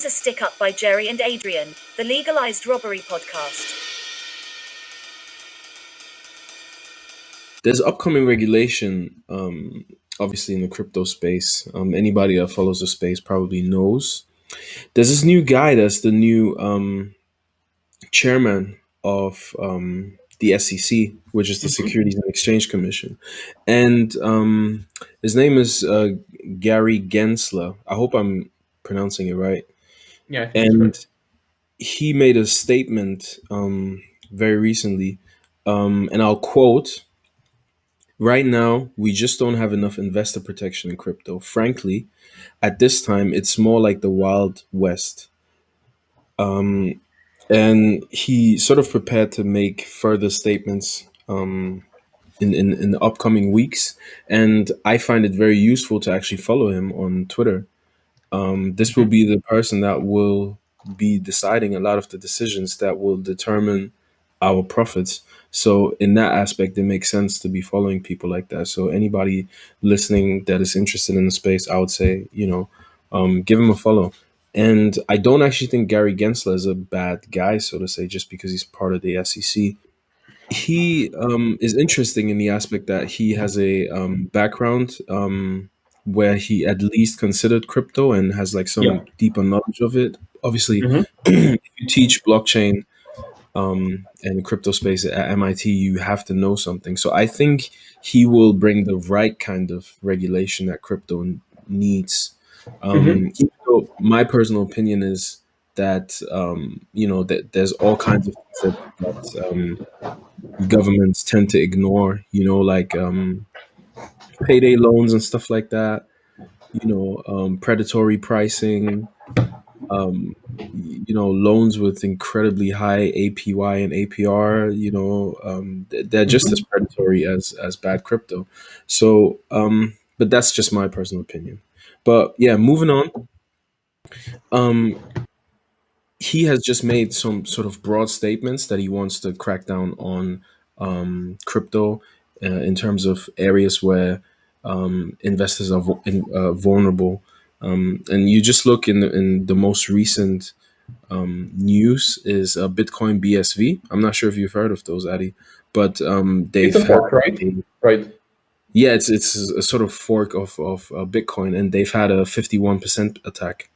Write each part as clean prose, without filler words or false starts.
A stick up by Jerry and Adrian, the Legalized Robbery podcast. There's upcoming regulation, obviously in the crypto space. Anybody that follows the space probably knows. There's this new guy that's the new chairman of the SEC, which is the Securities and Exchange Commission, and his name is Gary Gensler. I hope I'm pronouncing it right. Yeah, I think it's And correct. he made a statement very recently, and I'll quote. Right now, we just don't have enough investor protection in crypto. Frankly, at this time, it's more like the Wild West. And he sort of prepared to make further statements in the upcoming weeks. And I find it very useful to actually follow him on Twitter. This will be the person that will be deciding a lot of the decisions that will determine our profits. So in that aspect, it makes sense to be following people like that. So anybody listening that is interested in the space, I would say, give him a follow. And I don't actually think Gary Gensler is a bad guy, so to say, just because he's part of the SEC. He is interesting in the aspect that he has a background where he at least considered crypto and has like Yeah. some deeper knowledge of it. Obviously, Mhm. if you teach blockchain and crypto space at MIT, you have to know something. So I think he will bring the right kind of regulation that crypto needs. Even though my personal opinion is that that there's all kinds of things that governments tend to ignore. Like payday loans and stuff like that. Predatory pricing. Loans with incredibly high APY and APR, they're just as predatory as bad crypto. So, but that's just my personal opinion. But yeah, moving on. Um, he has just made some sort of broad statements that he wants to crack down on crypto in terms of areas where investors are vulnerable. And you just look in the most recent news is Bitcoin BSV. I'm not sure if you've heard of those, Addy, but It's they've a had fork, right? a, Right. yeah, it's a sort of fork of Bitcoin, and they've had a 51% attack.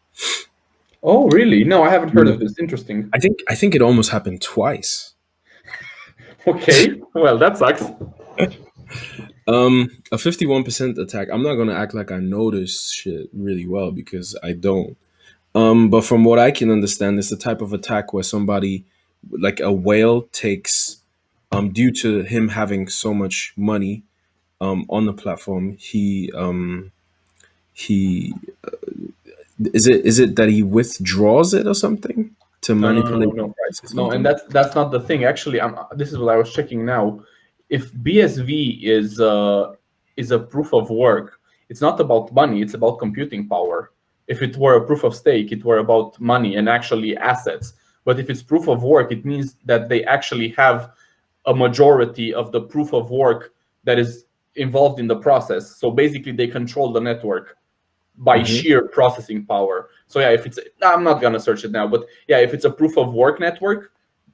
Oh, really? No, I haven't heard Yeah. of this. Interesting. I think it almost happened twice. Okay. Well, that sucks. A 51% attack. I'm not gonna act like I know this shit really well because I don't. But from what I can understand, it's the type of attack where somebody, like a whale, takes, due to him having so much money, on the platform, he is it that he withdraws it or something to No, no, no, no, manipulate the no. price or No, and something? that's not the thing. Actually, this is what I was checking now. If BSV is a proof of work, it's not about money. It's about computing power. If it were a proof of stake, it were about money and actually assets. But if it's proof of work, it means that they actually have a majority of the proof of work that is involved in the process. So basically, they control the network by Hmm. sheer processing power. So yeah, if it's, I'm not gonna search it now, but yeah, if it's a proof of work network,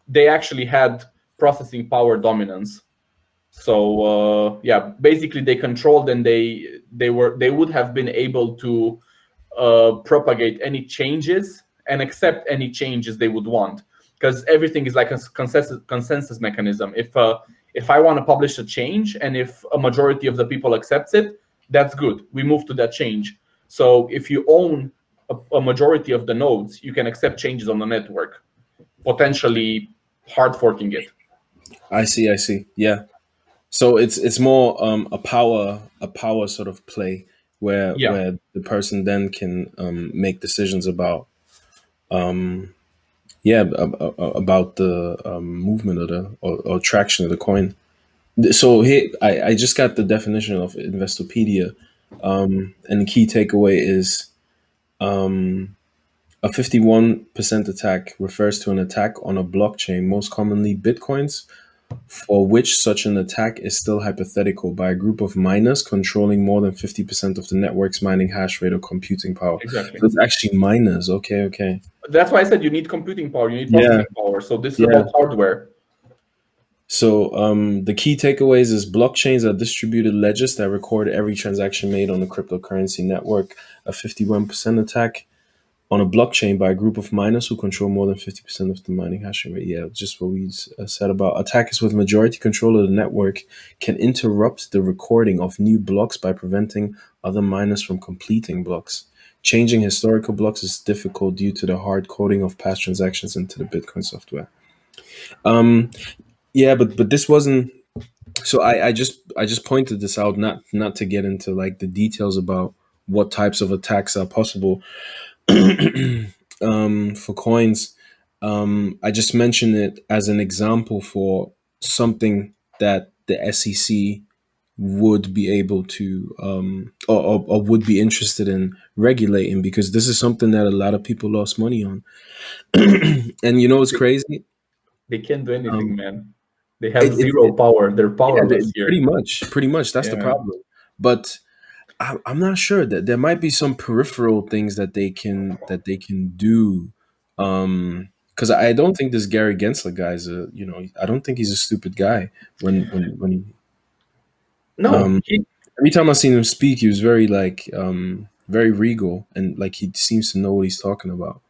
they actually had processing power dominance. So yeah, basically they controlled, and they would have been able to propagate any changes and accept any changes they would want, because everything is like a consensus mechanism. If I want to publish a change, and if a majority of the people accepts it, that's good. We move to that change. So if you own a majority of the nodes, you can accept changes on the network, potentially hard forking it. I see. I see. Yeah. So it's more a power sort of play where Yeah. the person then can make decisions about yeah about the movement of or traction of the coin. So here I just got the definition of Investopedia, and the key takeaway is a 51% attack refers to an attack on a blockchain, most commonly bitcoins, for which such an attack is still hypothetical by a group of miners controlling more than 50% of the network's mining hash rate or computing power. Exactly. So it's actually miners. Okay. That's why I said you need computing power, you need Yeah. processing power. So this is Yeah. about hardware. So the key takeaways is blockchains are distributed ledgers that record every transaction made on a cryptocurrency network. A 51% attack on a blockchain by a group of miners who control more than 50% of the mining hash rate. Yeah, just what we said about attackers with majority control of the network can interrupt the recording of new blocks by preventing other miners from completing blocks. Changing historical blocks is difficult due to the hard coding of past transactions into the Bitcoin software. Yeah, but this wasn't. So I just pointed this out not to get into like the details about what types of attacks are possible for coins. I just mentioned it as an example for something that the SEC would be able to or would be interested in regulating, because this is something that a lot of people lost money on. And you know what's crazy? They can't do anything, Um, man. They have zero it power. They're yeah, powerless here. pretty much that's the Yeah. problem. But I'm not sure that there might be some peripheral things that they can do. Because I don't think this Gary Gensler guy is I don't think he's a stupid guy. When he, No, he, every time I seen him speak, he was very very regal, and like he seems to know what he's talking about.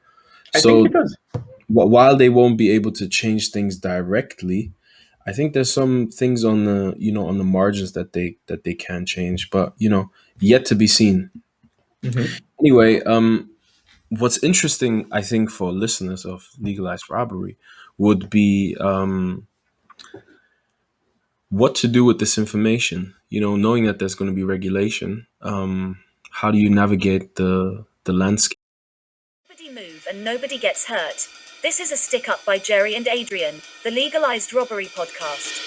I think he So does. while they won't be able to change things directly, I think there's some things on the on the margins that they can change, but yet to be seen. Mhm. Anyway, what's interesting, I think, for listeners of Legalized Robbery would be what to do with this information. Knowing that there's going to be regulation. How do you navigate the landscape? Nobody move and nobody gets hurt. This is a stick up by Jerry and Adrian, the Legalized Robbery podcast.